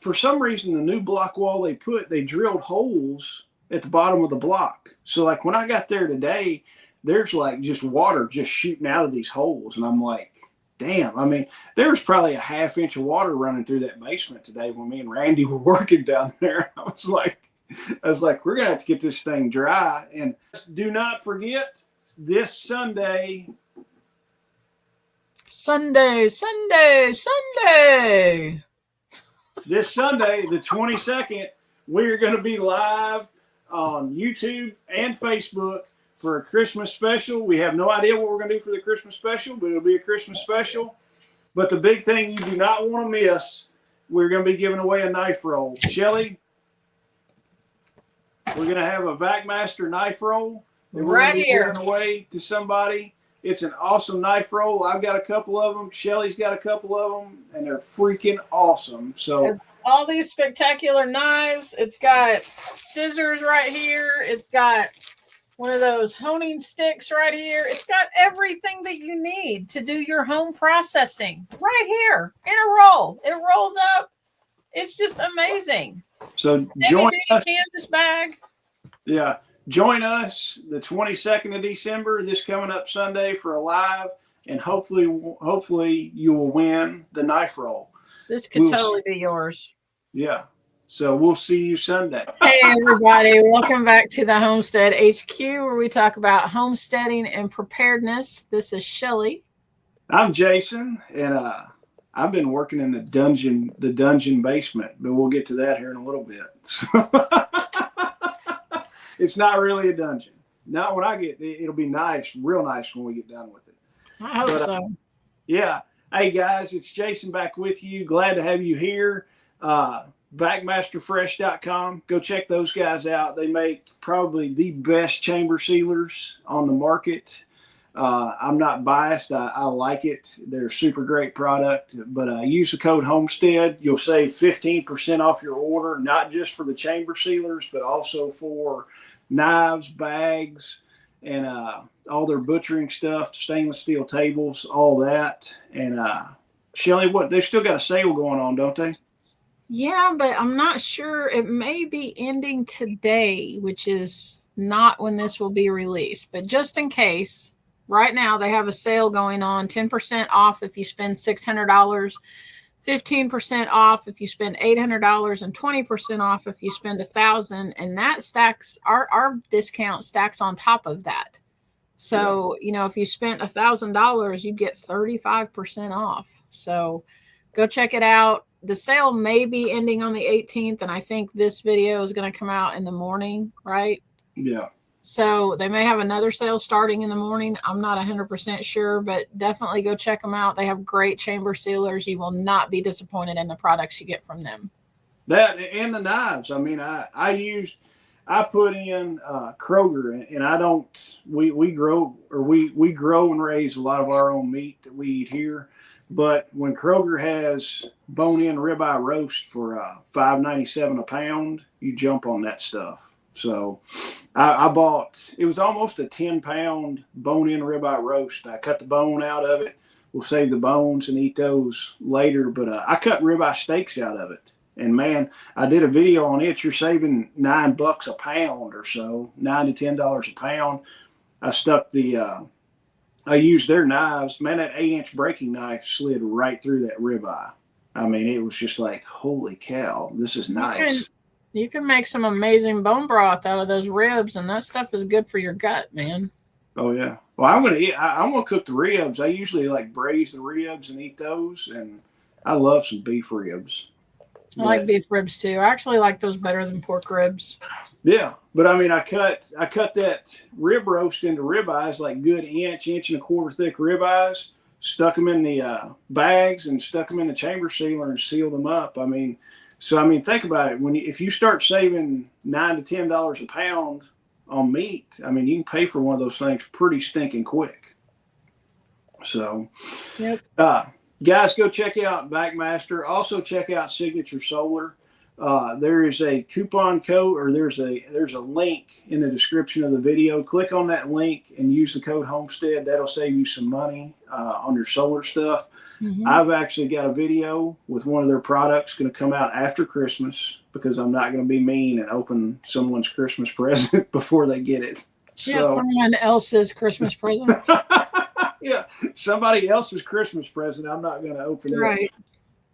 for some reason, the new block wall they drilled holes at the bottom of the block. So like when I got there today, there's like just water just shooting out of these holes. And I'm like, damn, I mean, there was probably a half inch of water running through that basement today when me and Randy were working down there. I was like, we're going to have to get this thing dry. And do not forget this Sunday. This Sunday, the 22nd, we are going to be live on YouTube and Facebook for a Christmas special. We have no idea what we're going to do for the Christmas special, but it'll be a Christmas special. But the big thing you do not want to miss, we're going to be giving away a knife roll. Shelly, we're going to have a VacMaster knife roll that we're going to be giving away to somebody. It's an awesome knife roll. I've got a couple of them. Shelly's got a couple of them, and they're freaking awesome. So all these spectacular knives. It's got scissors right here. It's got one of those honing sticks right here. It's got everything that you need to do your home processing right here in a roll. It rolls up. It's just amazing. So join us. Canvas bag. Yeah. Join us the 22nd of December, this coming up Sunday for a live, and hopefully you will win the knife roll. This could totally be yours. Yeah. So we'll see you Sunday. Hey, everybody. Welcome back to the Homestead HQ, where we talk about homesteading and preparedness. This is Shelly. I'm Jason, and I've been working in the dungeon basement, but we'll get to that here in a little bit. It's not really a dungeon. Not when I get it'll be nice, real nice when we get done with it. I hope so. Yeah. Hey, guys, it's Jason back with you. Glad to have you here. VacMasterFresh.com. Go check those guys out. They make probably the best chamber sealers on the market. I'm not biased. I like it. They're a super great product. But use the code Homestead. You'll save 15% off your order, not just for the chamber sealers, but also for knives, bags, and all their butchering stuff, stainless steel tables, all that. And Shelly, they've still got a sale going on, don't they? Yeah, but I'm not sure. It may be ending today, which is not when this will be released. But just in case, right now they have a sale going on, 10% off if you spend $600, 15% off if you spend $800, and 20% off if you spend $1,000. And that stacks, our discount stacks on top of that. So, if you spent $1,000, you'd get 35% off. So go check it out. The sale may be ending on the 18th, and I think this video is going to come out in the morning, right? Yeah. So they may have another sale starting in the morning. I'm not 100% sure, but definitely go check them out. They have great chamber sealers. You will not be disappointed in the products you get from them. That and the knives. I mean, I put in Kroger, and we grow and raise a lot of our own meat that we eat here. But when Kroger has bone-in ribeye roast for $5.97 a pound, you jump on that stuff. So I bought, it was almost a 10-pound bone-in ribeye roast. I cut the bone out of it. We'll save the bones and eat those later. But I cut ribeye steaks out of it. And, man, I did a video on it. You're saving $9 a pound or so, $9 to $10 a pound. I used their knives. Man, that 8-inch breaking knife slid right through that ribeye. I mean, it was just like, holy cow, this is nice. You can make some amazing bone broth out of those ribs, and that stuff is good for your gut, man. Oh, yeah. Well, I'm gonna cook the ribs. I usually braise the ribs and eat those, and I love some beef ribs. I like beef ribs too. I actually like those better than pork ribs. Yeah, but I mean, I cut that rib roast into ribeyes, like good inch and a quarter thick ribeyes. Stuck them in the bags and stuck them in the chamber sealer and sealed them up. I mean, think about it. If you start saving $9 to $10 a pound on meat, I mean, you can pay for one of those things pretty stinking quick. So, yep. Guys, go check out VacMaster. Also check out Signature Solar. There is a coupon code, or there's a link in the description of the video. Click on that link and use the code Homestead. That'll save you some money on your solar stuff. Mm-hmm. I've actually got a video with one of their products going to come out after Christmas because I'm not going to be mean and open someone's Christmas present before they get it. Yeah, someone else's Christmas present. Yeah, somebody else's Christmas present. I'm not going to open it. Right.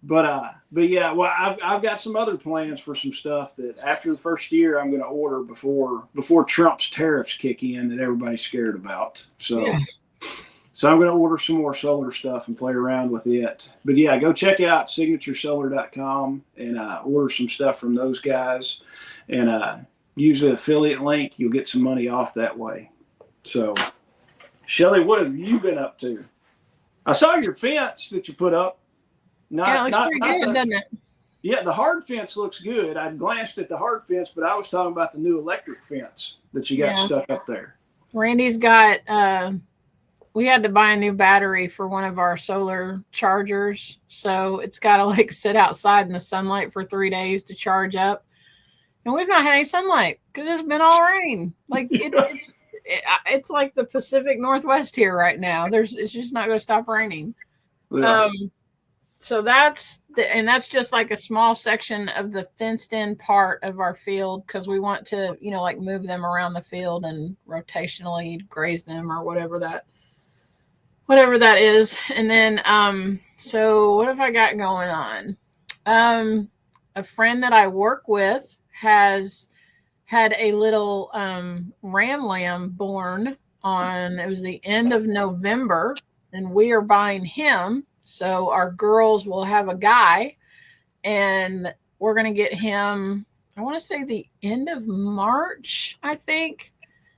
But yeah, well, I've got some other plans for some stuff that after the first year I'm going to order before Trump's tariffs kick in that everybody's scared about. So, yeah. So I'm going to order some more solar stuff and play around with it. But yeah, go check out signaturesolar.com and order some stuff from those guys, and use the affiliate link. You'll get some money off that way. So, Shelly, what have you been up to? I saw your fence that you put up. It looks pretty good, doesn't it? Yeah, the hard fence looks good. I glanced at the hard fence, but I was talking about the new electric fence that you got stuck up there. Randy's got, we had to buy a new battery for one of our solar chargers. So it's got to like sit outside in the sunlight for 3 days to charge up. And we've not had any sunlight because it's been all rain. Like it's like the Pacific Northwest here right now. It's just not going to stop raining. Yeah. So that's just like a small section of the fenced in part of our field because we want to, like move them around the field and rotationally graze them or whatever that is. And then, so what have I got going on? A friend that I work with has had a little ram lamb born it was the end of November, and we are buying him. So our girls will have a guy, and we're going to get him, I want to say the end of March, I think.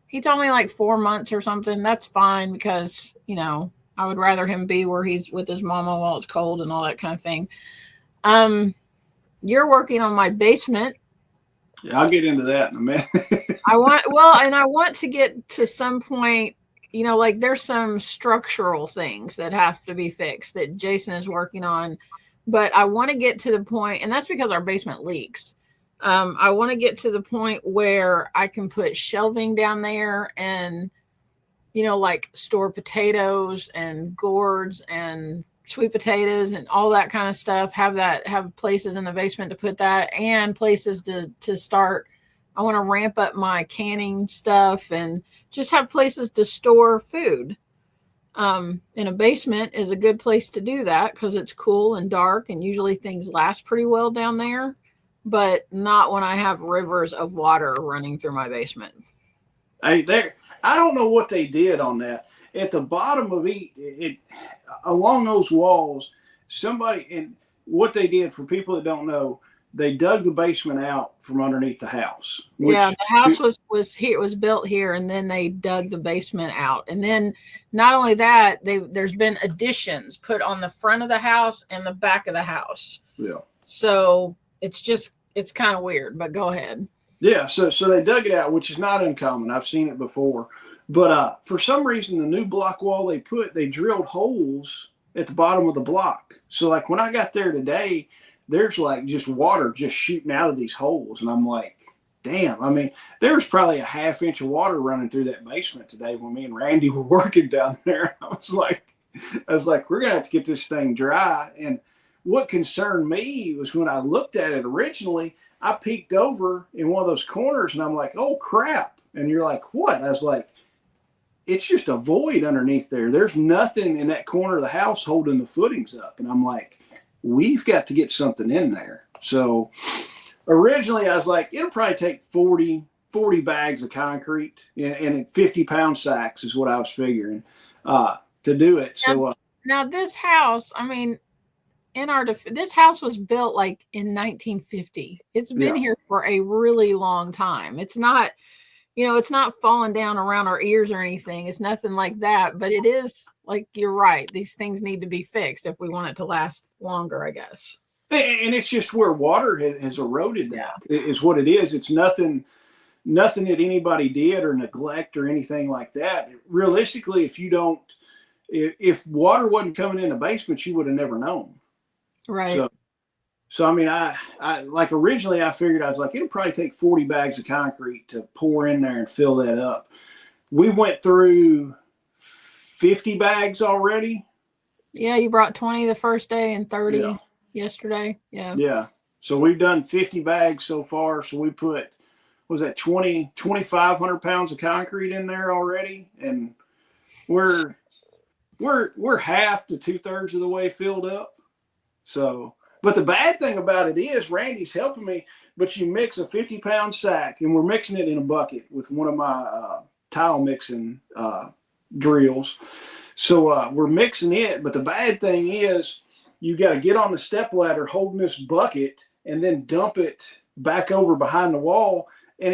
He told me like 4 months or something. That's fine because, I would rather him be where he's with his mama while it's cold and all that kind of thing. You're working on my basement. Yeah, I'll get into that in a minute. I want to get to some point, like there's some structural things that have to be fixed that Jason is working on, but I want to get to the point, and that's because our basement leaks. I want to get to the point where I can put shelving down there and, like store potatoes and gourds and sweet potatoes and all that kind of stuff, have places in the basement to put that and places to start. I want to ramp up my canning stuff and just have places to store food. And a basement is a good place to do that because it's cool and dark, and usually things last pretty well down there, but not when I have rivers of water running through my basement. I don't know what they did on that. At the bottom of it, along those walls, and what they did, for people that don't know, they dug the basement out from underneath the house. The house was here. It was built here, and then they dug the basement out. And then not only that, there's been additions put on the front of the house and the back of the house. Yeah. So it's kind of weird, but go ahead. Yeah. So they dug it out, which is not uncommon. I've seen it before. But for some reason, the new block wall they drilled holes at the bottom of the block. So like when I got there today, there's like just water just shooting out of these holes. And I'm like, damn, I mean, there's probably a half inch of water running through that basement today when me and Randy were working down there. I was like, we're going to have to get this thing dry. And what concerned me was when I looked at it originally, I peeked over in one of those corners and I'm like, oh crap. And you're like, what? I was like, it's just a void underneath there. There's nothing in that corner of the house holding the footings up. And I'm like, we've got to get something in there. So originally I was like, it'll probably take 40 bags of concrete and 50-pound sacks is what I was figuring to do it. So now this house, I mean, this house was built like in 1950. It's been here for a really long time. It's not, it's not falling down around our ears or anything. It's nothing like that, but it is like, you're right. These things need to be fixed if we want it to last longer, I guess. And it's just where water has eroded that is what it is. It's nothing that anybody did or neglect or anything like that. Realistically, if water wasn't coming in the basement, you would have never known. Right. So I mean, I like originally I figured, I was like, it'll probably take 40 bags of concrete to pour in there and fill that up. We went through 50 bags already, Yeah, you brought 20 the first day and 30 Yeah. yesterday. Yeah. Yeah. So we've done 50 bags so far. So we put, was that 2,500 pounds of concrete in there already? And we're half to 2/3 of the way filled up. So, but the bad thing about it is Randy's helping me, but you mix a 50-pound sack and we're mixing it in a bucket with one of my tile mixing drills. So we're mixing it, but the bad thing is you got to get on the step ladder holding this bucket and then dump it back over behind the wall. And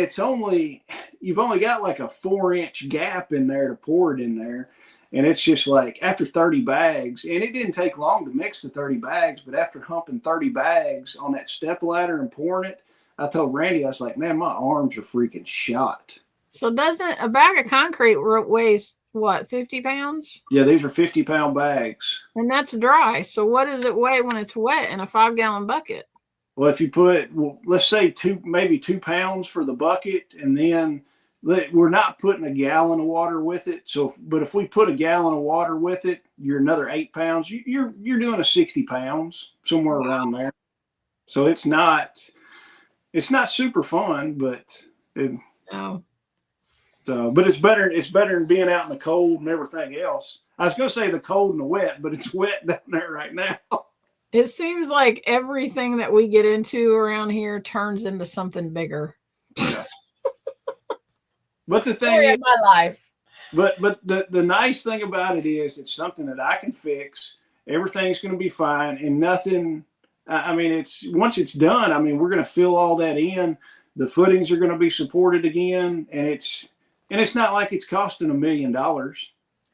you've only got like a 4-inch gap in there to pour it in there. And it's just like after 30 bags, and it didn't take long to mix the 30 bags, but after humping 30 bags on that step ladder and pouring it, I told Randy, I was like, man, my arms are freaking shot. So doesn't a bag of concrete weighs what, 50 pounds? Yeah, these are 50-pound bags. And that's dry. So what does it weigh when it's wet in a 5-gallon bucket? Well, if you put, let's say maybe 2 pounds for the bucket, and then we're not putting a gallon of water with it. But if we put a gallon of water with it, you're another 8 pounds. You're doing a 60 pounds, somewhere around there. So it's not super fun, but No. So, but it's better than being out in the cold and everything else. I was going to say the cold and the wet, but it's wet down there right now. It seems like everything that we get into around here turns into something bigger. Yeah. But the thing is, my life. But the nice thing about it is it's something that I can fix. Everything's going to be fine, and nothing. I mean, once it's done. I mean, we're going to fill all that in. The footings are going to be supported again, and it's not like it's costing $1 million. Right.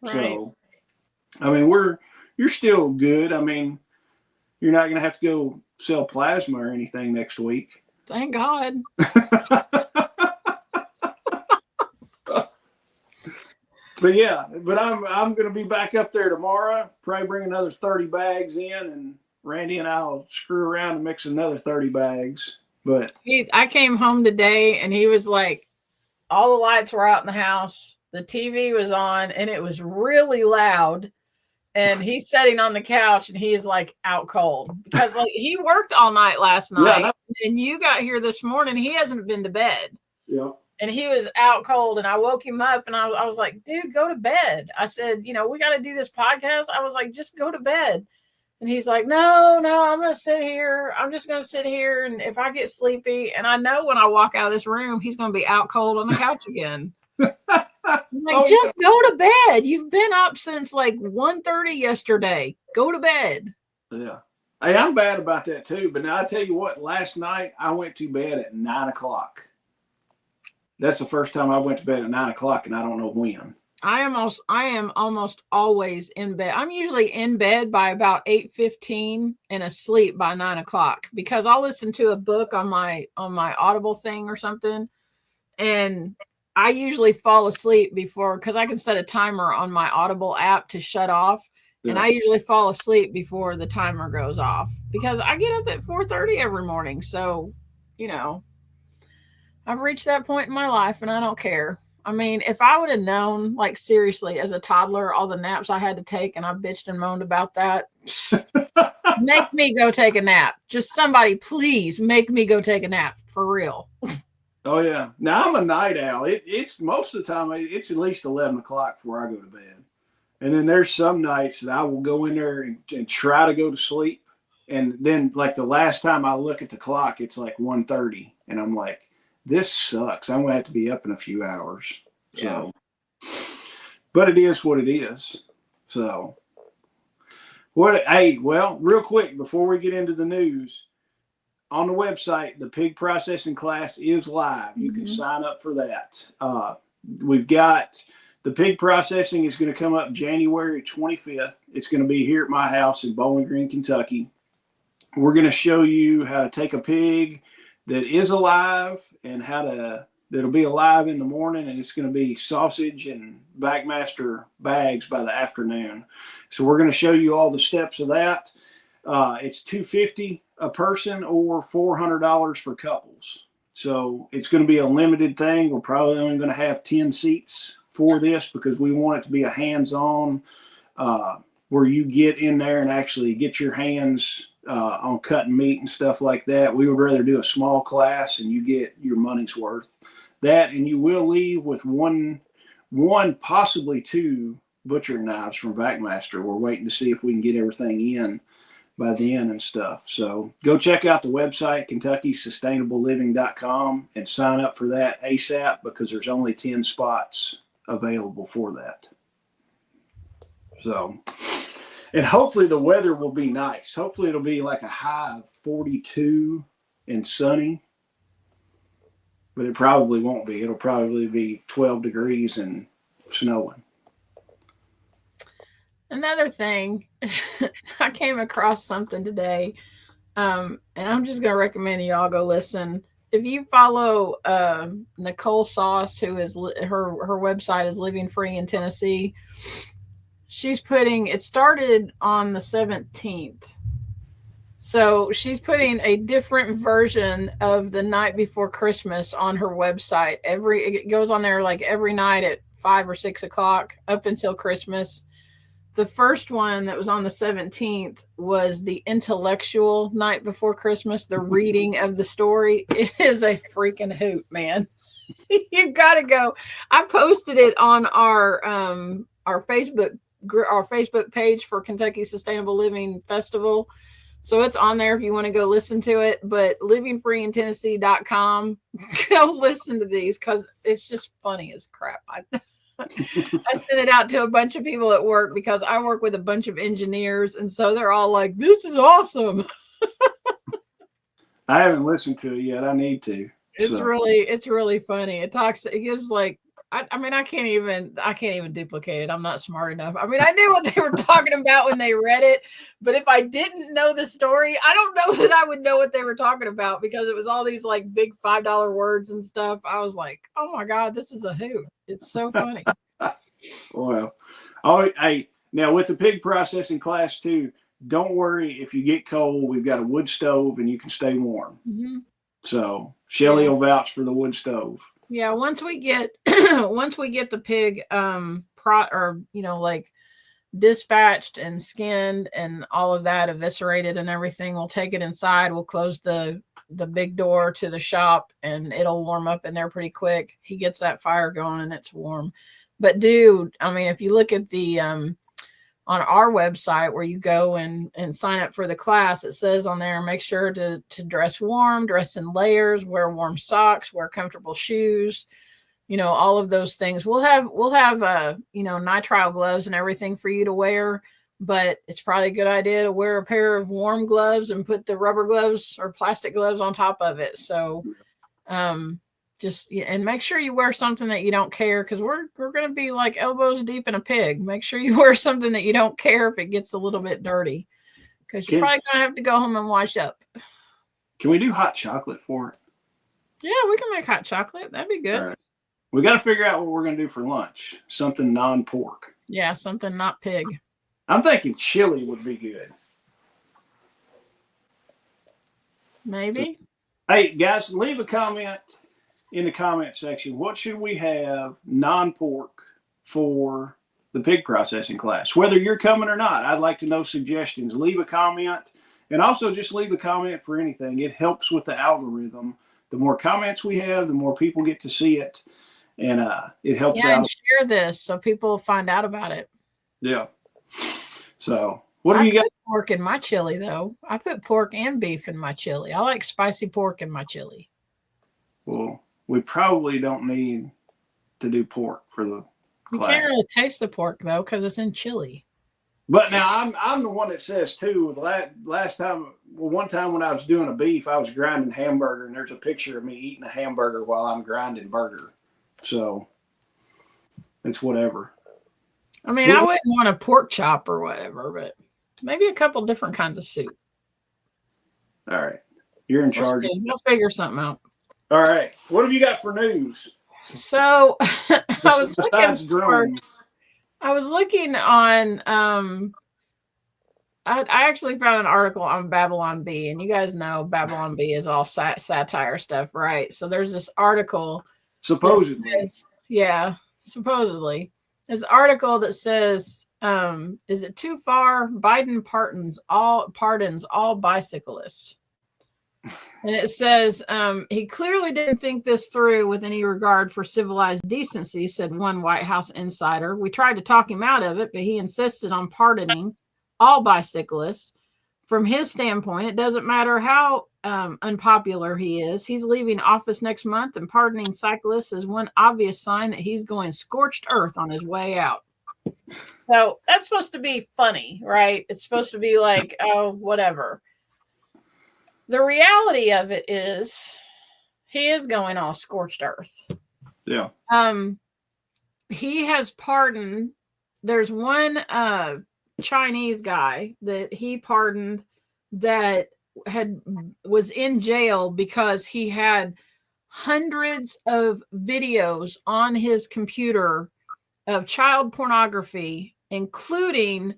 So, I mean, you're still good. I mean, you're not going to have to go sell plasma or anything next week. Thank God. But yeah, I'm going to be back up there tomorrow. Probably bring another 30 bags in, and Randy and I'll screw around and mix another 30 bags. But I came home today and he was like, all the lights were out in the house. The TV was on and it was really loud. And he's sitting on the couch and he is like out cold because like he worked all night last night. Yeah, and you got here this morning. He hasn't been to bed. Yeah. And he was out cold and I woke him up and I was like, dude, go to bed. I said, we got to do this podcast. I was like, just go to bed. And he's like, no, I'm going to sit here. I'm just going to sit here. And if I get sleepy, and I know when I walk out of this room, he's going to be out cold on the couch again. I'm like, just go to bed. You've been up since like 1:30 yesterday. Go to bed. Yeah. Hey, I'm bad about that too. But now I tell you what, last night I went to bed at 9:00. That's the first time I went to bed at 9:00, and I don't know when. I am almost always in bed. I'm usually in bed by about 8:15 and asleep by 9:00 because I'll listen to a book on my Audible thing or something, and I usually fall asleep before because I can set a timer on my Audible app to shut off, and I usually fall asleep before the timer goes off because I get up at 4:30 every morning. So, I've reached that point in my life, and I don't care. I mean, if I would have known, like seriously, as a toddler, all the naps I had to take, and I bitched and moaned about that, make me go take a nap. Just somebody, please make me go take a nap for real. Oh yeah. Now I'm a night owl. It's most of the time it's at least 11:00 before I go to bed, and then there's some nights that I will go in there and try to go to sleep, and then like the last time I look at the clock, it's like 1:30, and I'm like, this sucks. I'm going to have to be up in a few hours. So, but it is what it is. So, real quick, before we get into the news, on the website, the pig processing class is live. You can sign up for that. We've got the pig processing is going to come up January 25th. It's going to be here at my house in Bowling Green, Kentucky. We're going to show you how to take a pig that is alive and that'll be alive in the morning, and it's going to be sausage and Backmaster bags by the afternoon. So we're going to show you all the steps of that. It's $250 a person or $400 for couples. So it's going to be a limited thing. We're probably only going to have 10 seats for this because we want it to be a hands-on where you get in there and actually get your hands on cutting meat and stuff like that. We would rather do a small class and you get your money's worth. That, and you will leave with one, possibly two butchering knives from Backmaster. We're waiting to see if we can get everything in by then and stuff. So go check out the website, KentuckySustainableLiving.com, and sign up for that ASAP because there's only 10 spots available for that. So, and hopefully the weather will be nice. Hopefully it'll be like a high of 42 and sunny, but it probably won't be. It'll probably be 12 degrees and snowing. Another thing, I came across something today, and I'm just going to recommend y'all go listen. If you follow Nicole Sauce, who is her website is Living Free in Tennessee, she's putting, it started on the 17th. So she's putting a different version of The Night Before Christmas on her website. It goes on there like every night at 5 or 6 o'clock up until Christmas. The first one that was on the 17th was the intellectual Night Before Christmas, the reading of the story. It is a freaking hoot, man. You got to go. I posted it on our Facebook page for Kentucky Sustainable Living Festival. So it's on there if you want to go listen to it. But livingfreeintennessee.com, go listen to these because it's just funny as crap. I sent it out to a bunch of people at work because I work with a bunch of engineers. And so they're all like, this is awesome. I haven't listened to it yet. I need to. It's really funny. It gives like, I mean, I can't even duplicate it. I'm not smart enough. I mean, I knew what they were talking about when they read it, but if I didn't know the story, I don't know that I would know what they were talking about because it was all these like big $5 words and stuff. I was like, oh my God, this is a hoot. It's so funny. Well, now with the pig processing class too, don't worry if you get cold. We've got a wood stove and you can stay warm. Mm-hmm. So Shelly will vouch for the wood stove. Yeah, once we get the pig like dispatched and skinned and all of that eviscerated and everything, we'll take it inside. We'll close the big door to the shop and it'll warm up in there pretty quick. He gets that fire going and it's warm. But dude, I mean, if you look at the on our website where you go and sign up for the class, it says on there, make sure to dress warm, dress in layers, wear warm socks, wear comfortable shoes, all of those things. We'll have nitrile gloves and everything for you to wear, but it's probably a good idea to wear a pair of warm gloves and put the rubber gloves or plastic gloves on top of it. So, and make sure you wear something that you don't care because we're going to be like elbows deep in a pig. Make sure you wear something that you don't care if it gets a little bit dirty because you're probably going to have to go home and wash up. Can we do hot chocolate for it? Yeah, we can make hot chocolate. That'd be good. All right. We got to figure out what we're going to do for lunch. Something non-pork. Yeah, something not pig. I'm thinking chili would be good. Maybe. So, hey, guys, leave a comment in the comment section. What should we have non-pork for the pig processing class? Whether you're coming or not, I'd like to know suggestions. Leave a comment and also just leave a comment for anything. It helps with the algorithm. The more comments we have, the more people get to see it. And it helps out. And share this so people find out about it. Yeah. So what do you got? Pork in my chili, though. I put pork and beef in my chili. I like spicy pork in my chili. Well, we probably don't need to do pork for the class. You can't really taste the pork, though, because it's in chili. But now I'm the one that says, too, one time when I was doing a beef, I was grinding hamburger, and there's a picture of me eating a hamburger while I'm grinding burger. So it's whatever. I mean, I wouldn't want a pork chop or whatever, but maybe a couple different kinds of soup. All right. You're in charge. We'll figure something out. All right. What have you got for news? So I was looking on I actually found an article on Babylon Bee, and you guys know Babylon Bee is all satire stuff, right? So there's this article. Supposedly. Supposedly. This article that says Is it too far? Biden pardons all bicyclists. And it says, he clearly didn't think this through with any regard for civilized decency, said one White House insider. We tried to talk him out of it, but he insisted on pardoning all bicyclists. From his standpoint, it doesn't matter how unpopular he is. He's leaving office next month, and pardoning cyclists is one obvious sign that he's going scorched earth on his way out. So that's supposed to be funny, right? It's supposed to be like, oh, whatever. The reality of it is he is going all scorched earth. Yeah. He has pardoned. There's one Chinese guy that he pardoned that was in jail because he had hundreds of videos on his computer of child pornography, including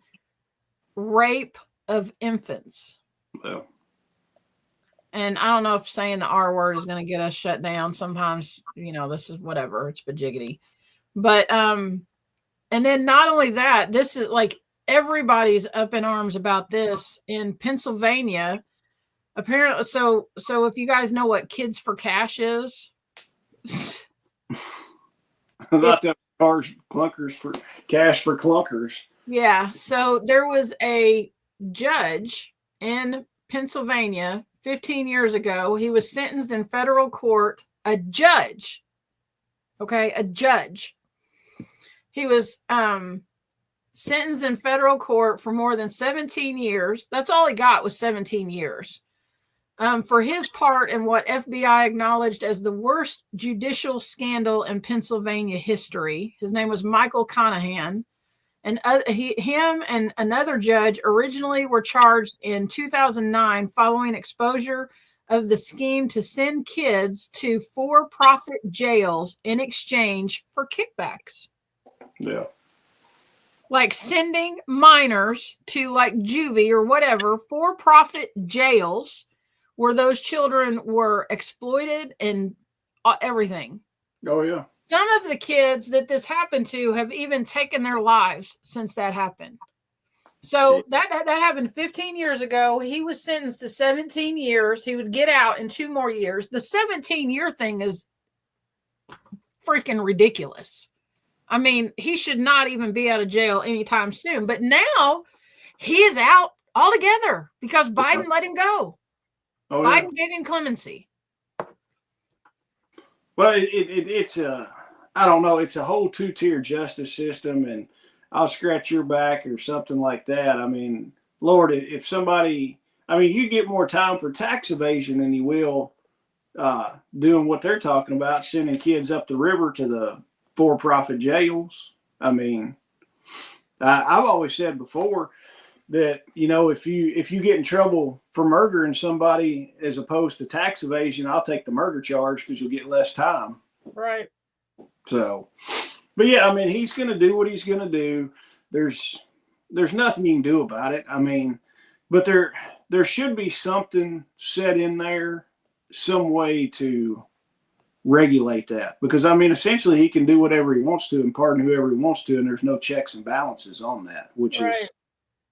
rape of infants. Yeah. And I don't know if saying the R word is going to get us shut down. Sometimes, this is whatever. It's bajiggity. But, and then not only that, this is like everybody's up in arms about this in Pennsylvania. Apparently, so if you guys know what Kids for Cash is. Not the cars, clunkers for cash for clunkers. Yeah. So there was a judge in Pennsylvania 15 years ago. He was sentenced in federal court, a judge. Okay, a judge. He was sentenced in federal court for more than 17 years. That's all he got was 17 years. For his part in what FBI acknowledged as the worst judicial scandal in Pennsylvania history. His name was Michael Conahan. And him and another judge originally were charged in 2009 following exposure of the scheme to send kids to for-profit jails in exchange for kickbacks. Yeah. Like sending minors to like juvie or whatever for-profit jails where those children were exploited and everything. Oh, yeah. Some of the kids that this happened to have even taken their lives since that happened. So that happened 15 years ago. He was sentenced to 17 years. He would get out in 2 more years. The 17-year thing is freaking ridiculous. I mean, he should not even be out of jail anytime soon. But now he is out altogether because Biden let him go. Oh, Biden yeah. gave him clemency. Well, it's I don't know. It's a whole 2-tier justice system, and I'll scratch your back or something like that. I mean, Lord, if somebody, you get more time for tax evasion than you will doing what they're talking about, sending kids up the river to the for-profit jails. I've always said before that, if you get in trouble for murdering somebody as opposed to tax evasion, I'll take the murder charge because you'll get less time. Right. So, but yeah, he's going to do what he's going to do. There's nothing you can do about it. But there should be something set in there, some way to regulate that. Because, essentially he can do whatever he wants to and pardon whoever he wants to, and there's no checks and balances on that, which is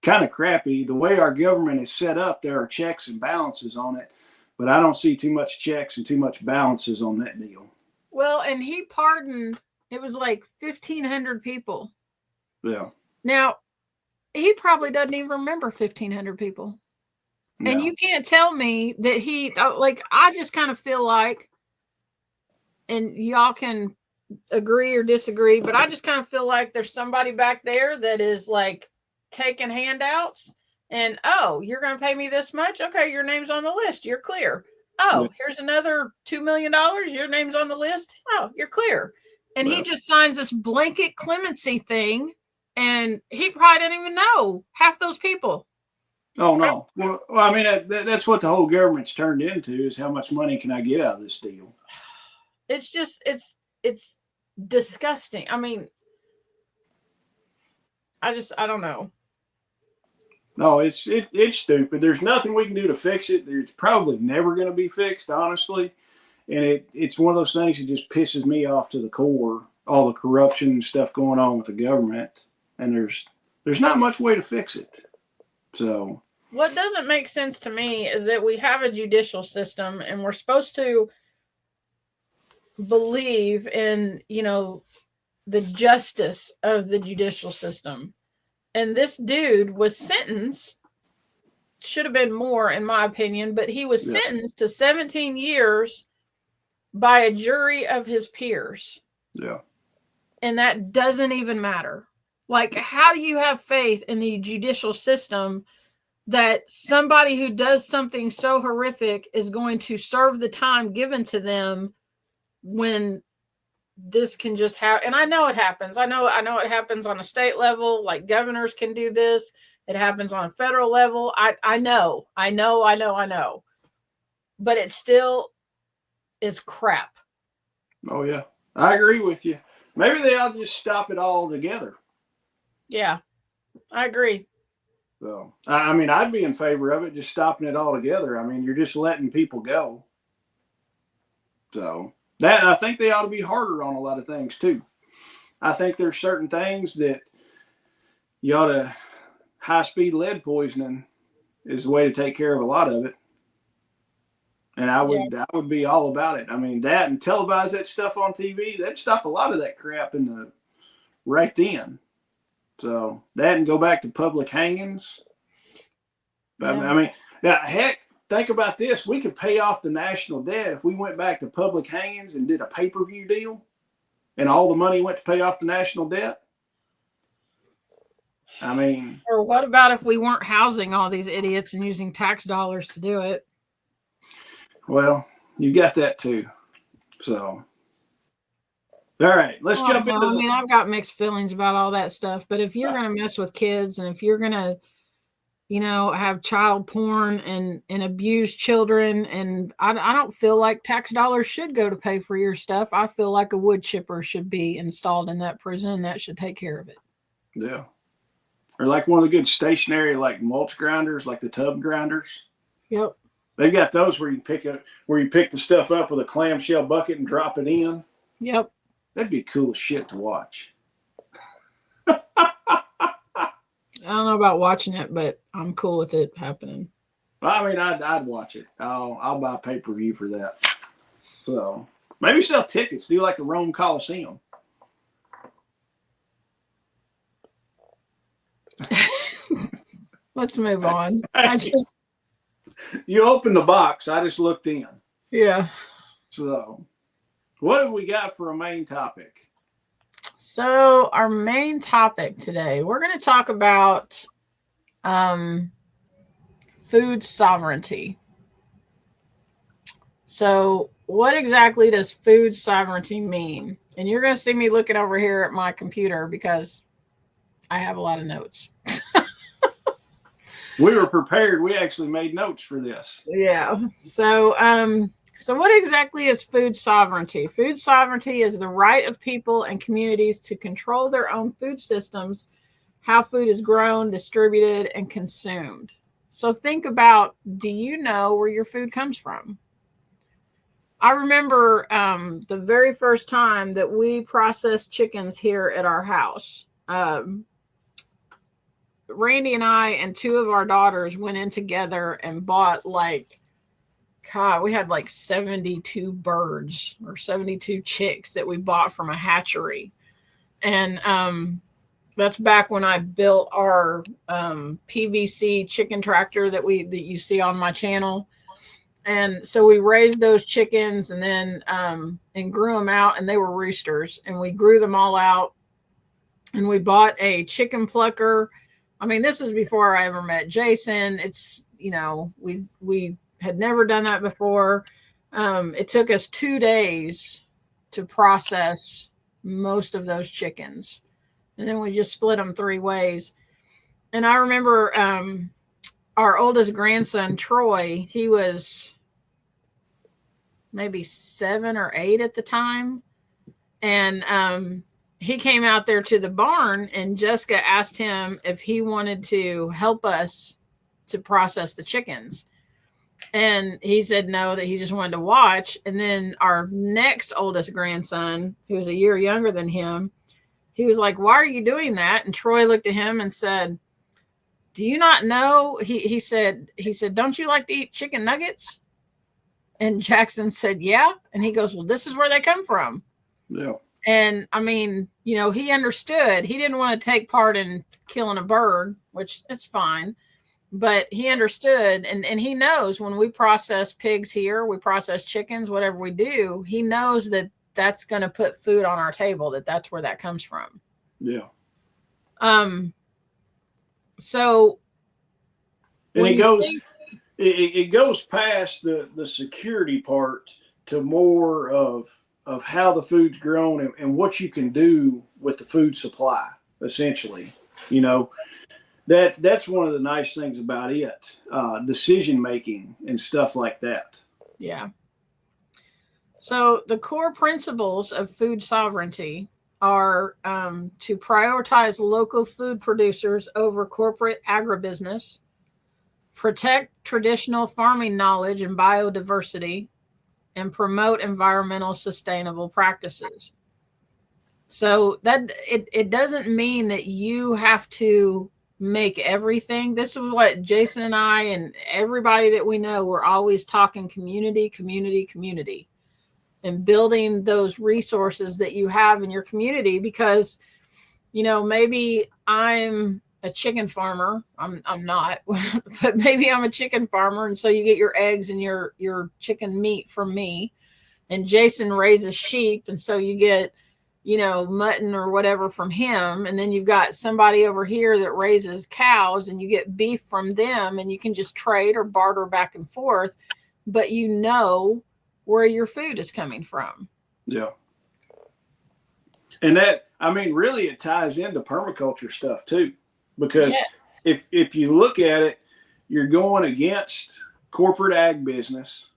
kind of crappy. The way our government is set up, there are checks and balances on it, but I don't see too much checks and too much balances on that deal. Well, and he pardoned, it was like 1,500 people. Yeah. Now, he probably doesn't even remember 1,500 people. No. And you can't tell me that I just kind of feel like, and y'all can agree or disagree, but I just kind of feel like there's somebody back there that is like taking handouts and, oh, you're going to pay me this much? Okay, your name's on the list. You're clear. Oh, here's another $2 million. Your name's on the list. Oh, you're clear. And he just signs this blanket clemency thing, and he probably didn't even know half those people. Oh, no. Well, that's what the whole government's turned into, is how much money can I get out of this deal? It's just, it's disgusting. I don't know. No, it's stupid. There's nothing we can do to fix it. It's probably never going to be fixed, honestly. And it's one of those things that just pisses me off to the core, all the corruption and stuff going on with the government. And there's not much way to fix it. So what doesn't make sense to me is that we have a judicial system and we're supposed to believe in, the justice of the judicial system. And this dude was sentenced, should have been more in my opinion, but he was sentenced to 17 years by a jury of his peers. Yeah. And that doesn't even matter. Like, how do you have faith in the judicial system that somebody who does something so horrific is going to serve the time given to them when this can just happen? And I know it happens. I know it happens on a state level. Like, governors can do this. It happens on a federal level. I know. But it still is crap. Oh, yeah. I agree with you. Maybe they ought to just stop it all together. Yeah, I agree. So, I mean, I'd be in favor of it, just stopping it all together. I mean, you're just letting people go. So, I think they ought to be harder on a lot of things, too. I think there's certain things that you ought to, high-speed lead poisoning is the way to take care of a lot of it. And I would be all about it. I mean, that and televise that stuff on TV, that'd stop a lot of that crap right then. So that and go back to public hangings. Yeah. I mean, now, heck, think about this. We could pay off the national debt if we went back to public hangings and did a pay-per-view deal and all the money went to pay off the national debt. I mean. Or what about if we weren't housing all these idiots and using tax dollars to do it? Well, you got that too. So, all right, let's jump into. I mean, I've got mixed feelings about all that stuff, but if you're going to mess with kids and if you're going to, have child porn and abuse children, and I don't feel like tax dollars should go to pay for your stuff. I feel like a wood chipper should be installed in that prison, and that should take care of it. Yeah. Or like one of the good stationary, like mulch grinders, like the tub grinders. Yep. They've got those where you pick the stuff up with a clamshell bucket and drop it in. Yep. That'd be cool as shit to watch. I don't know about watching it, but I'm cool with it happening. I mean, I'd watch it. I'll buy pay-per-view for that. So maybe sell tickets. Do like the Rome Coliseum. Let's move on. You opened the box. I just looked in. Yeah. So, what have we got for a main topic? So, our main topic today, we're going to talk about food sovereignty. So, what exactly does food sovereignty mean? And you're going to see me looking over here at my computer because I have a lot of notes. We were prepared. We actually made notes for this. Yeah. So what exactly is food sovereignty? Food sovereignty is the right of people and communities to control their own food systems, how food is grown, distributed, and consumed. So think about, do you know where your food comes from? I remember the very first time that we processed chickens here at our house. Randy and I and two of our daughters went in together and bought we had like 72 birds or 72 chicks that we bought from a hatchery. And that's back when I built our PVC chicken tractor that you see on my channel. And so we raised those chickens and then and grew them out, and they were roosters, and we grew them all out, and we bought a chicken plucker. I mean, this is before I ever met Jason. It's, we had never done that before. It took us 2 days to process most of those chickens. And then we just split them 3 ways. And I remember our oldest grandson, Troy, he was maybe 7 or 8 at the time. And he came out there to the barn, and Jessica asked him if he wanted to help us to process the chickens. And he said no, that he just wanted to watch. And then our next oldest grandson, who was a year younger than him, he was like, why are you doing that? And Troy looked at him and said, do you not know? He said, don't you like to eat chicken nuggets? And Jackson said, yeah. And he goes, well, this is where they come from. Yeah. And I mean, you know, he understood. He didn't want to take part in killing a bird, which it's fine. But he understood, and he knows when we process pigs here, we process chickens, whatever we do, he knows that that's going to put food on our table, that's where that comes from. Yeah. So and it goes past the security part to more of how the food's grown and what you can do with the food supply, essentially. You know, that's one of the nice things about it, decision making and stuff like that. Yeah. So the core principles of food sovereignty are to prioritize local food producers over corporate agribusiness, protect traditional farming knowledge and biodiversity, and promote environmental sustainable practices. So that it doesn't mean that you have to make everything. This is what Jason and I and everybody that we know, we're always talking community, community, community, and building those resources that you have in your community, because, you know, maybe I'm a chicken farmer. I'm not, but maybe I'm a chicken farmer. And so you get your eggs and your chicken meat from me, and Jason raises sheep. And so you get, you know, mutton or whatever from him. And then you've got somebody over here that raises cows, and you get beef from them, and you can just trade or barter back and forth, but you know where your food is coming from. Yeah. And that, I mean, really it ties into permaculture stuff too, because yes, if you look at it, you're going against corporate ag business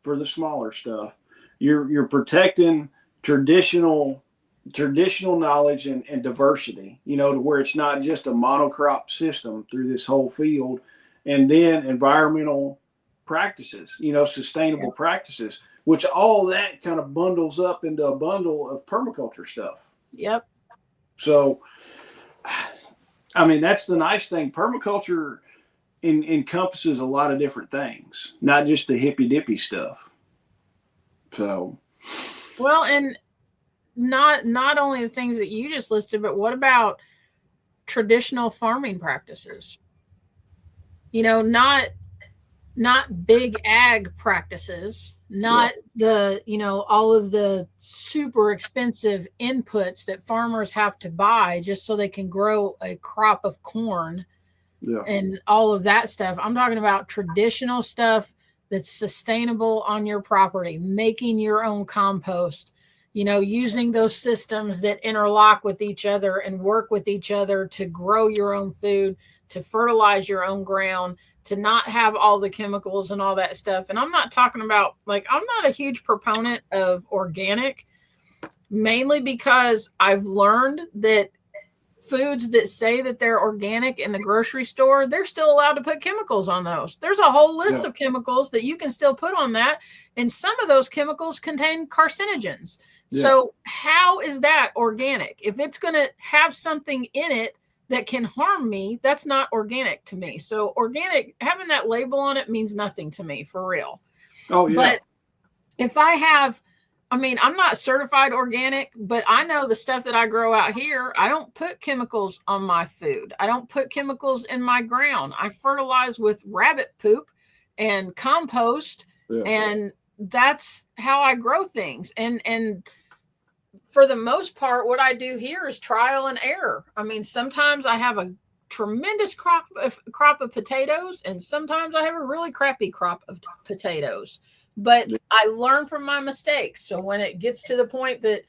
for the smaller stuff. You're protecting traditional knowledge and diversity, you know, to where it's not just a monocrop system through this whole field. And then environmental practices, you know, sustainable practices, which all that kind of bundles up into a bundle of permaculture stuff. Yep. So, I mean, that's the nice thing. Permaculture encompasses a lot of different things, not just the hippy dippy stuff. So, well, and not only the things that you just listed, but what about traditional farming practices? You know, not big ag practices, not the, you know, all of the super expensive inputs that farmers have to buy just so they can grow a crop of corn and all of that stuff. I'm talking about traditional stuff that's sustainable on your property, making your own compost, you know, using those systems that interlock with each other and work with each other to grow your own food, to fertilize your own ground, to not have all the chemicals and all that stuff. And I'm not talking about, like, I'm not a huge proponent of organic, mainly because I've learned that foods that say that they're organic in the grocery store, they're still allowed to put chemicals on those. There's a whole list of chemicals that you can still put on that. And some of those chemicals contain carcinogens. So how is that organic? If it's going to have something in it that can harm me, that's not organic to me. So organic, having that label on it means nothing to me, for real. Oh, yeah. But if I have, I mean, I'm not certified organic, but I know the stuff that I grow out here, I don't put chemicals on my food. I don't put chemicals in my ground. I fertilize with rabbit poop and compost, and that's how I grow things. And for the most part, what I do here is trial and error. I mean, sometimes I have a tremendous crop of potatoes, and sometimes I have a really crappy crop of potatoes. But I learn from my mistakes. So when it gets to the point that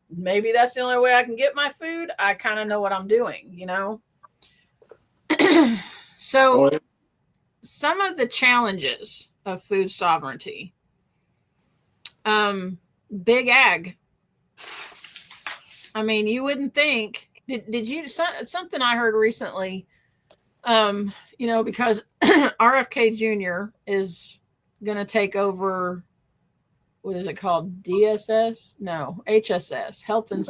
maybe that's the only way I can get my food, I kind of know what I'm doing, you know? So some of the challenges of food sovereignty, big ag. I mean, you wouldn't think, did you, something I heard recently, you know, because RFK Jr. is going to take over what is it called? DSS? No, HSS, Health and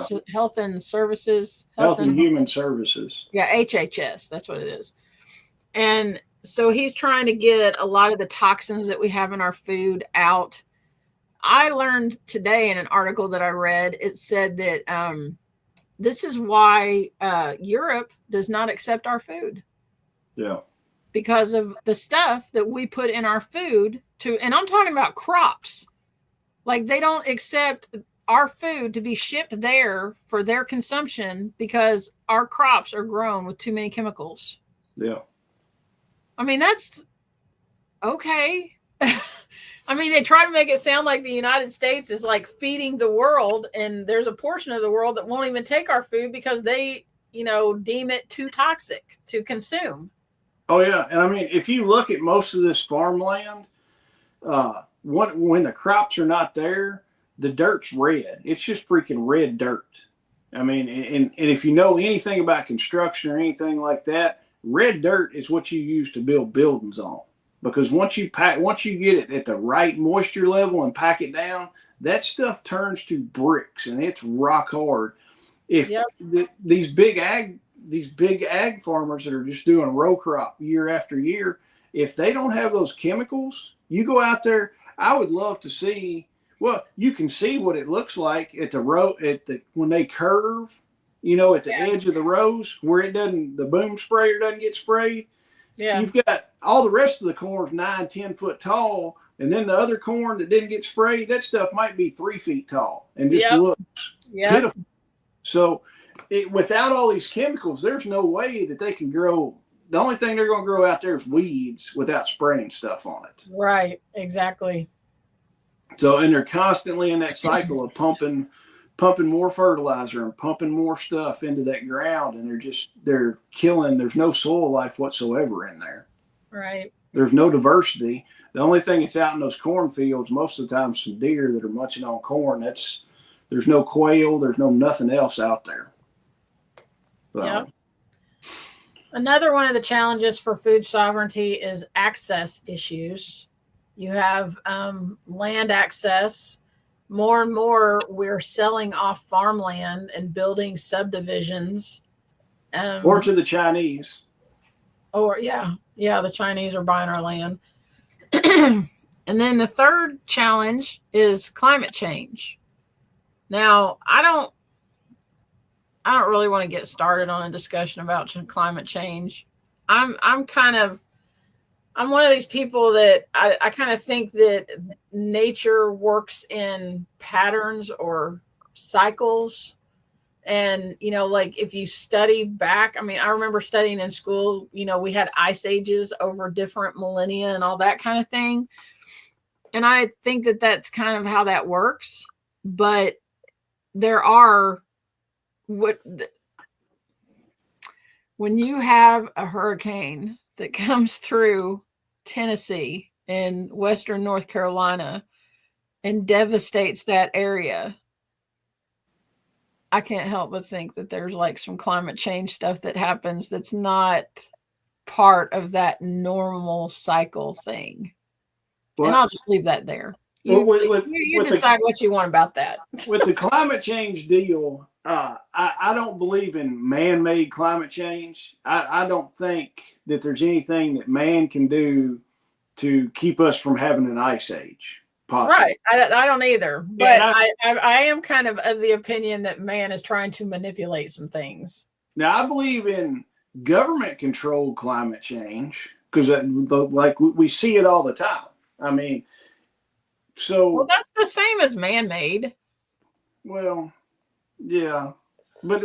Services, Health and Human Services. Yeah, HHS. That's what it is. And so he's trying to get a lot of the toxins that we have in our food out. I learned today in an article that I read, it said that this is why Europe does not accept our food. Yeah. Because of the stuff that we put in our food and I'm talking about crops. Like they don't accept our food to be shipped there for their consumption because our crops are grown with too many chemicals. Yeah. I mean, that's okay. I mean, they try to make it sound like the United States is like feeding the world, and there's a portion of the world that won't even take our food because they, deem it too toxic to consume. Oh, yeah. And I mean, if you look at most of this farmland, when the crops are not there, the dirt's red. It's just freaking red dirt. I mean, and if you know anything about construction or anything like that, red dirt is what you use to build buildings on, because once you get it at the right moisture level and pack it down, that stuff turns to bricks and it's rock hard. If these big ag farmers that are just doing row crop year after year, if they don't have those chemicals, you go out there. I would love to see. Well, you can see what it looks like at when they curve. At the edge of the rows where the boom sprayer doesn't get sprayed. Yeah. You've got all the rest of the corn's 9-10 foot tall, and then the other corn that didn't get sprayed, that stuff might be 3 feet tall and just looks pitiful. So without all these chemicals, there's no way that they can grow. The only thing they're going to grow out there is weeds without spraying stuff on it. Right. Exactly. So, and they're constantly in that cycle of pumping more fertilizer and pumping more stuff into that ground, and they're killing. There's no soil life whatsoever in there. Right. There's no diversity. The only thing that's out in those cornfields most of the time is some deer that are munching on corn. There's no quail. There's nothing else out there. So. Yeah. Another one of the challenges for food sovereignty is access issues. You have land access. More and more, we're selling off farmland and building subdivisions. Or to the Chinese. The Chinese are buying our land. And then the third challenge is climate change. Now, I don't really want to get started on a discussion about climate change. I'm one of these people that I kind of think that nature works in patterns or cycles. And, like if you study back, I mean, I remember studying in school, we had ice ages over different millennia and all that kind of thing. And I think that that's kind of how that works. But there are when you have a hurricane that comes through Tennessee and Western North Carolina and devastates that area, I can't help but think that there's like some climate change stuff that happens that's not part of that normal cycle thing. Well, and I'll just leave that there. You decide what you want about that. With the climate change deal, I don't believe in man-made climate change. I don't think that there's anything that man can do to keep us from having an ice age. Possibly. Right. I don't either. But I am kind of the opinion that man is trying to manipulate some things. Now, I believe in government-controlled climate change because like we see it all the time. I mean, well, that's the same as man-made. Well, yeah. But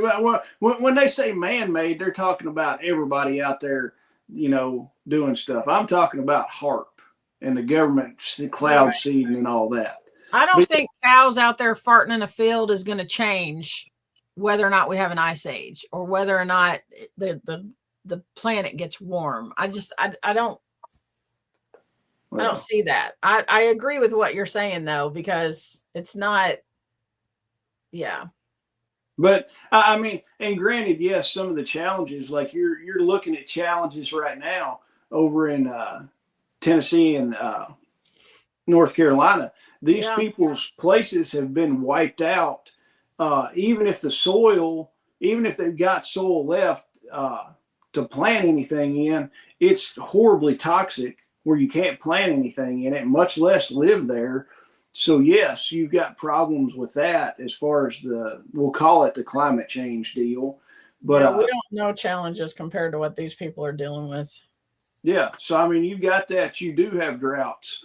when they say man-made, they're talking about everybody out there, doing stuff. I'm talking about HARP and the government cloud seeding and all that. I don't think cows out there farting in a field is going to change whether or not we have an ice age or whether or not the planet gets warm. I don't see that. I agree with what you're saying though, because it's not. Yeah. But I mean, and granted, yes, some of the challenges, like you're looking at challenges right now over in Tennessee and North Carolina. These people's places have been wiped out. Even if they've got soil left to plant anything in, it's horribly toxic where you can't plant anything in it, much less live there. So yes, you've got problems with that as far as we'll call it the climate change deal. But we don't know challenges compared to what these people are dealing with. Yeah. So, I mean, you got that. You do have droughts,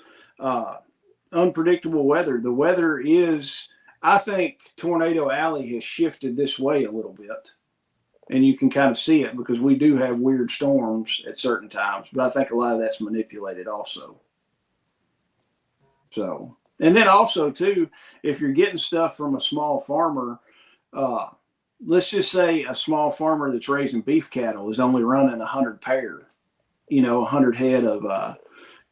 unpredictable weather. The weather is, I think Tornado Alley has shifted this way a little bit. And you can kind of see it because we do have weird storms at certain times. But I think a lot of that's manipulated also. So, and then also, too, if you're getting stuff from a small farmer, let's just say a small farmer that's raising beef cattle is only running 100 pair. 100 head of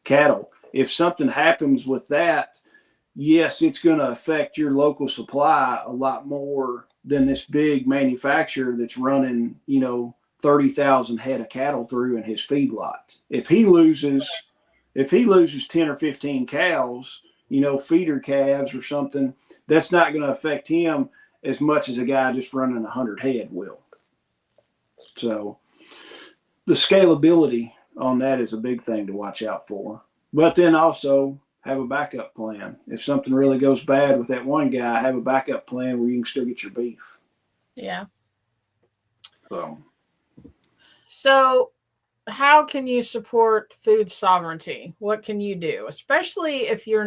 cattle. If something happens with that, yes, it's going to affect your local supply a lot more than this big manufacturer that's running, 30,000 head of cattle through in his feedlot. If he loses 10 or 15 cows, feeder calves or something, that's not going to affect him as much as a guy just running 100 head will. So the scalability on that is a big thing to watch out for. But then also have a backup plan. If something really goes bad with that one guy, have a backup plan where you can still get your beef. Yeah. So how can you support food sovereignty? What can you do? Especially if you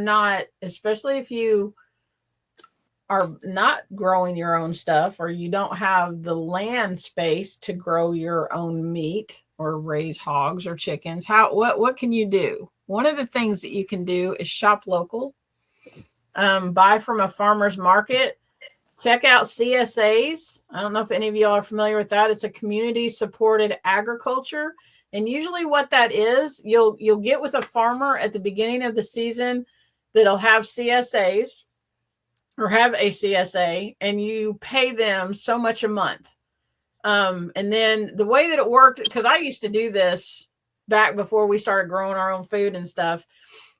are not growing your own stuff, or you don't have the land space to grow your own meat or raise hogs or chickens. What can you do? One of the things that you can do is shop local, buy from a farmer's market, check out CSAs. I don't know if any of y'all are familiar with that. It's a community supported agriculture. And usually what that is, you'll get with a farmer at the beginning of the season that'll have CSAs or have a CSA, and you pay them so much a month. And then the way that it worked, because I used to do this back before we started growing our own food and stuff.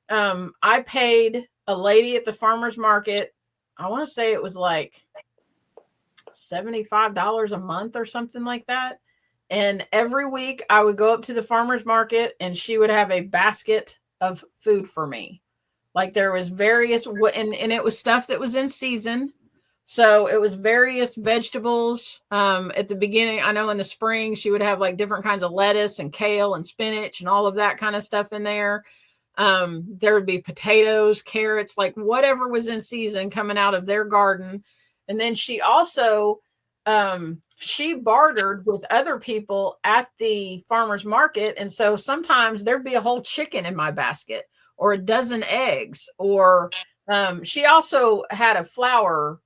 I paid a lady at the farmer's market, I want to say it was like $75 a month or something like that. And every week I would go up to the farmer's market and she would have a basket of food for me. Like there was various, and it was stuff that was in season. So it was various vegetables. At the beginning, I know in the spring, she would have like different kinds of lettuce and kale and spinach and all of that kind of stuff in there. There would be potatoes, carrots, like whatever was in season coming out of their garden. And then she also, she bartered with other people at the farmer's market. And so sometimes there'd be a whole chicken in my basket or a dozen eggs, or she also had a flower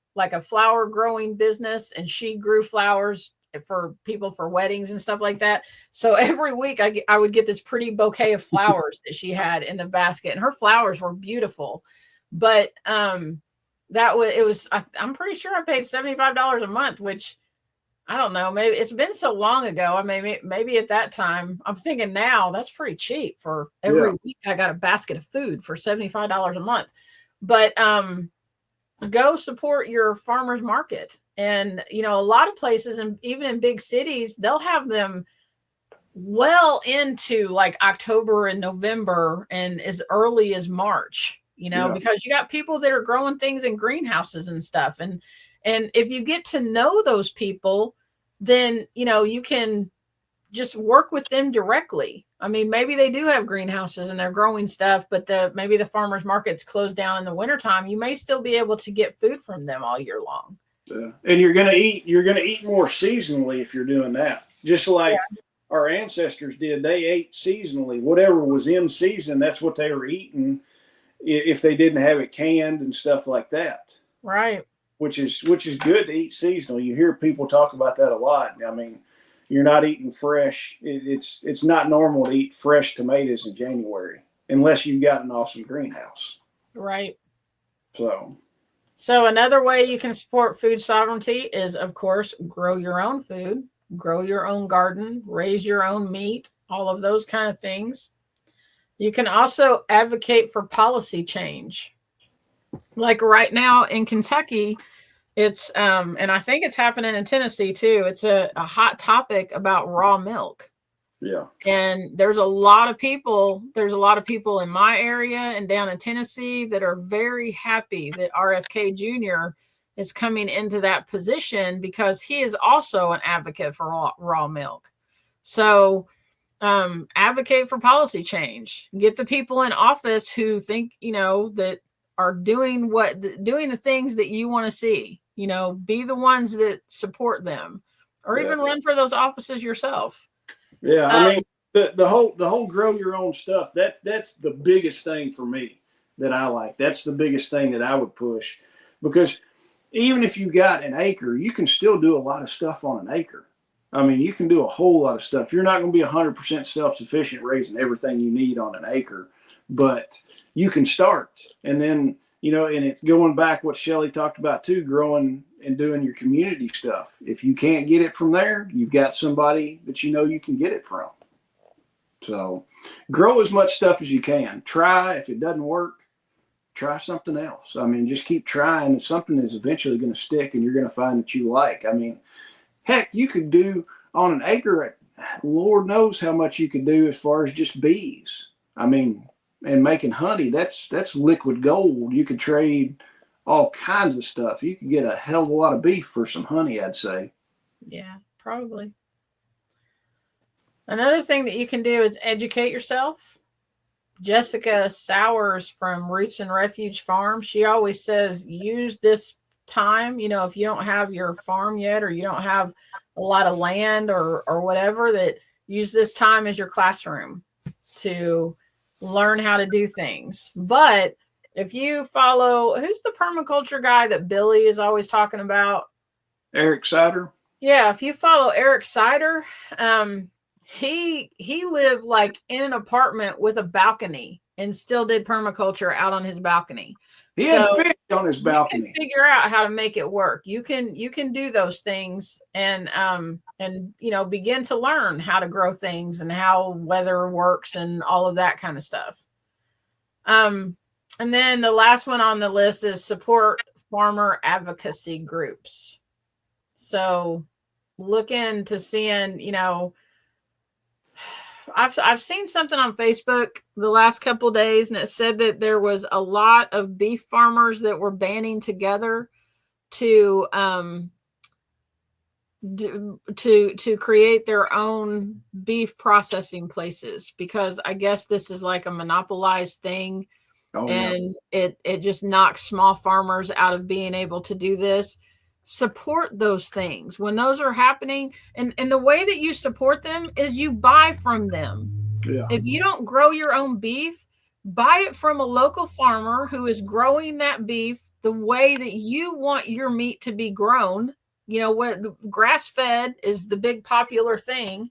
growing business, and she grew flowers for people for weddings and stuff like that. So every week I would get this pretty bouquet of flowers that she had in the basket, and her flowers were beautiful. But I'm pretty sure I paid $75 a month, which I don't know, maybe it's been so long ago. I mean, maybe at that time, I'm thinking now that's pretty cheap for every week. I got a basket of food for $75 a month. But go support your farmer's market. And, a lot of places, and even in big cities, they'll have them well into like October and November and as early as March, because you got people that are growing things in greenhouses and stuff. And if you get to know those people, then, you can just work with them directly. I mean, maybe they do have greenhouses and they're growing stuff, but maybe the farmer's market's closed down in the wintertime. You may still be able to get food from them all year long. Yeah. And you're going to eat more seasonally if you're doing that. Just like our ancestors did. They ate seasonally. Whatever was in season, that's what they were eating if they didn't have it canned and stuff like that. Right. Which is good to eat seasonal. You hear people talk about that a lot. I mean, you're not eating fresh. It's not normal to eat fresh tomatoes in January unless you've got an awesome greenhouse. Right. So another way you can support food sovereignty is, of course, grow your own food, grow your own garden, raise your own meat, all of those kind of things. You can also advocate for policy change. Like right now in Kentucky, it's and I think it's happening in Tennessee too. It's a hot topic about raw milk. Yeah. And there's a lot of people in my area and down in Tennessee that are very happy that RFK Jr. is coming into that position because he is also an advocate for raw milk. So advocate for policy change. Get the people in office who think, that are doing the things that you want to see. Be the ones that support them, or even run for those offices yourself. Yeah, I mean the whole grow your own stuff. That's the biggest thing for me that I like. That's the biggest thing that I would push, because even if you got an acre, you can still do a lot of stuff on an acre. I mean, you can do a whole lot of stuff. You're not going to be 100% self-sufficient raising everything you need on an acre, but you can start. And then, and it going back what Shelly talked about too, growing and doing your community stuff. If you can't get it from there, you've got somebody that you can get it from. So grow as much stuff as you can. Try. If it doesn't work, try something else. I mean, just keep trying. Something is eventually going to stick and you're going to find that you like. I mean, heck, you could do on an acre, Lord knows how much you could do as far as just bees. I mean, and making honey, that's liquid gold. You could trade all kinds of stuff. You could get a hell of a lot of beef for some honey, I'd say. Yeah, probably. Another thing that you can do is educate yourself. Jessica Sowers from Roots and Refuge Farm, she always says, use this time, if you don't have your farm yet, or you don't have a lot of land or whatever, that use this time as your classroom to learn how to do things. But if you follow, who's the permaculture guy that Billy is always talking about? Eric Sider. Yeah, if you follow Eric Sider, he lived like in an apartment with a balcony and still did permaculture out on his balcony. He had fish on his balcony. You can figure out how to make it work. You can do those things and begin to learn how to grow things and how weather works and all of that kind of stuff. And then the last one on the list is support farmer advocacy groups. So look into seeing, I've seen something on Facebook the last couple of days, and it said that there was a lot of beef farmers that were banding together to create their own beef processing places, because I guess this is like a monopolized thing. Oh, and yeah. It just knocks small farmers out of being able to do this. Support those things when those are happening. And the way that you support them is you buy from them. Yeah. If you don't grow your own beef, buy it from a local farmer who is growing that beef the way that you want your meat to be grown. What grass fed is the big popular thing.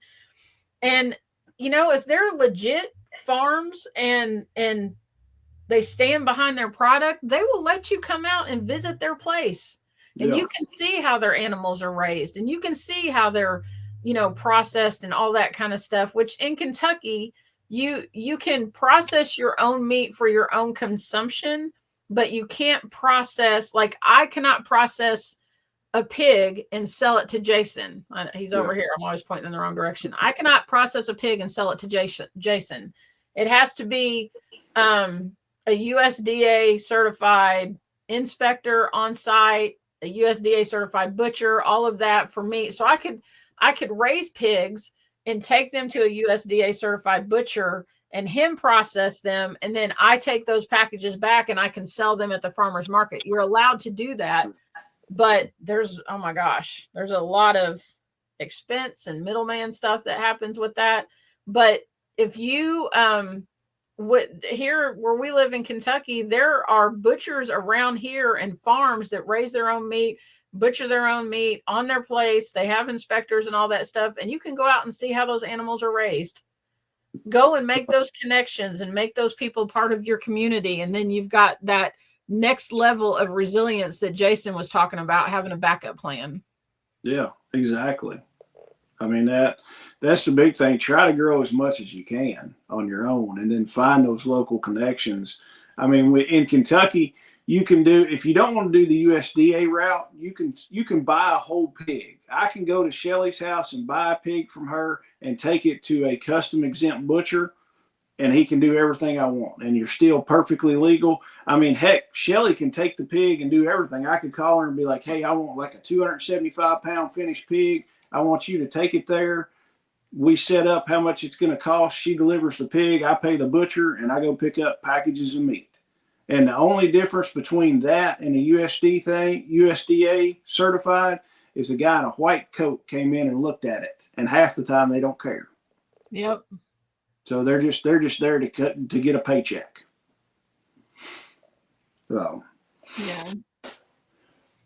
And, if they're legit farms and they stand behind their product, they will let you come out and visit their place. And you can see how their animals are raised, and you can see how they're, processed and all that kind of stuff, which in Kentucky, you can process your own meat for your own consumption, but you can't process, like I cannot process a pig and sell it to Jason. He's over here. I'm always pointing in the wrong direction. I cannot process a pig and sell it to Jason. It has to be a USDA certified inspector on site, a USDA certified butcher, all of that for meat. So I could raise pigs and take them to a USDA certified butcher and him process them. And then I take those packages back and I can sell them at the farmer's market. You're allowed to do that. But there's a lot of expense and middleman stuff that happens with that. But if you, here where we live in Kentucky, there are butchers around here and farms that raise their own meat, butcher their own meat on their place. They have inspectors and all that stuff. And you can go out and see how those animals are raised. Go and make those connections and make those people part of your community. And then you've got that next level of resilience that Jason was talking about, having a backup plan. Yeah, exactly. I mean, that's the big thing. Try to grow as much as you can on your own and then find those local connections. I mean, in Kentucky, you can do, if you don't want to do the USDA route, you can buy a whole pig. I can go to Shelly's house and buy a pig from her and take it to a custom exempt butcher, and he can do everything I want, and you're still perfectly legal. I mean, heck, Shelly can take the pig and do everything. I could call her and be like, hey, I want like a 275-pound finished pig. I want you to take it there. We set up how much it's going to cost. She delivers the pig. I pay the butcher, and I go pick up packages of meat. And the only difference between that and the USDA certified, is a guy in a white coat came in and looked at it, and half the time they don't care. Yep. So they're just there to get a paycheck. So yeah.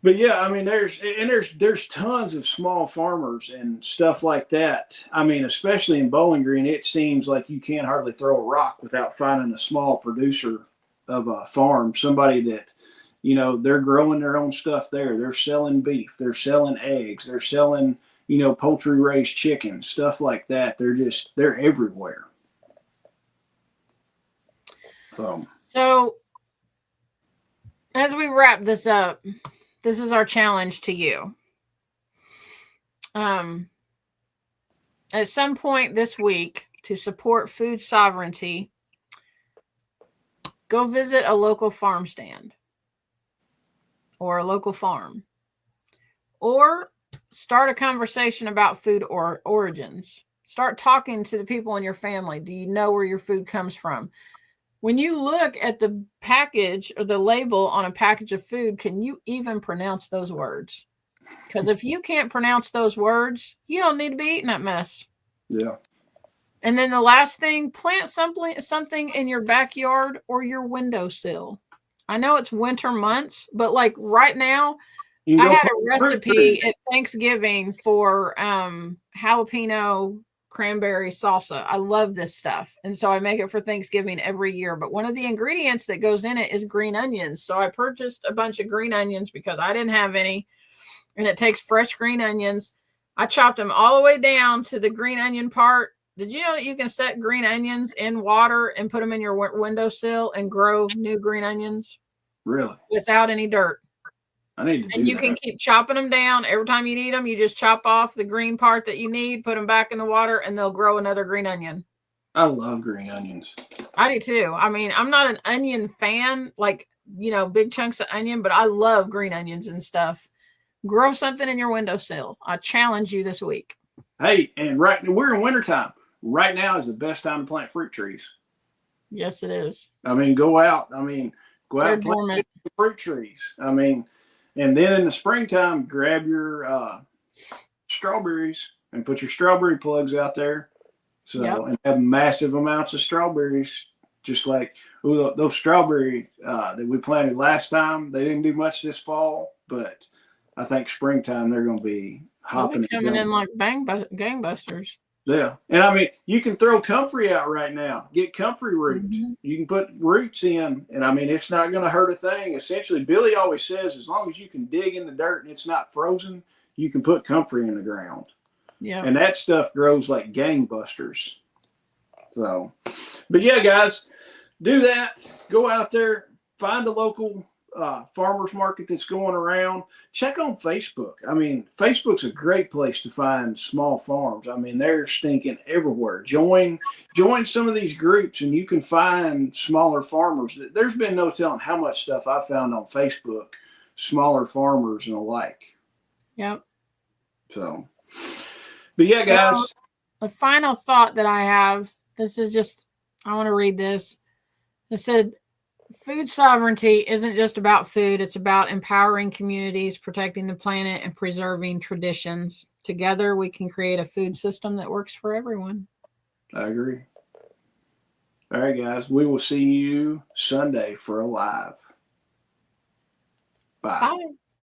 But yeah, I mean, there's tons of small farmers and stuff like that. I mean, especially in Bowling Green, it seems like you can't hardly throw a rock without finding a small producer of a farm, somebody that, you know, they're growing their own stuff there. They're selling beef, they're selling eggs, they're selling, you know, poultry raised chicken, stuff like that. They're everywhere. So as we wrap this up, this is our challenge to you. At some point this week, to support food sovereignty, go visit a local farm stand or a local farm, or start a conversation about food or origins. Start talking to the people in your family. Do you know where your food comes from? When you look at the package or the label on a package of food, can you even pronounce those words? Because if you can't pronounce those words, you don't need to be eating that mess. Yeah. And then the last thing, plant something in your backyard or your windowsill. I know it's winter months, but like right now, I had a recipe at Thanksgiving for jalapeno cranberry salsa. I love this stuff. And so I make it for Thanksgiving every year. But one of the ingredients that goes in it is green onions. So I purchased a bunch of green onions because I didn't have any. And it takes fresh green onions. I chopped them all the way down to the green onion part. Did you know that you can set green onions in water and put them in your windowsill and grow new green onions? Really? Without any dirt. I need to do that. And you can keep chopping them down. Every time you need them, you just chop off the green part that you need, put them back in the water, and they'll grow another green onion. I love green onions. I do too. I mean, I'm not an onion fan, like, you know, big chunks of onion, but I love green onions and stuff. Grow something in your windowsill. I challenge you this week. Hey, and we're in wintertime. Right now is the best time to plant fruit trees. Yes, it is. I mean, go out and plant fruit trees. I mean, and then in the springtime, grab your strawberries and put your strawberry plugs out there. So, yep. And have massive amounts of strawberries, just like those strawberries that we planted last time. They didn't do much this fall, but I think springtime they're going to be hopping. They'll be coming in like gangbusters. Yeah. And I mean, you can throw comfrey out right now. Get comfrey roots. Mm-hmm. You can put roots in, and I mean, it's not going to hurt a thing. Essentially, Billy always says, as long as you can dig in the dirt and it's not frozen, you can put comfrey in the ground. Yeah. And that stuff grows like gangbusters. So, but yeah, guys, do that. Go out there, find a local farmers market that's going around. Check on Facebook. I mean, Facebook's a great place to find small farms. I mean, they're stinking everywhere. Join some of these groups and you can find smaller farmers. There's been no telling how much stuff I found on Facebook, smaller farmers and the like. Yep. So, but yeah, guys. A final thought that I have, I want to read this. It said, food sovereignty isn't just about food. It's about empowering communities, protecting the planet, and preserving traditions. Together, we can create a food system that works for everyone. I agree. All right, guys. We will see you Sunday for a live. Bye. Bye.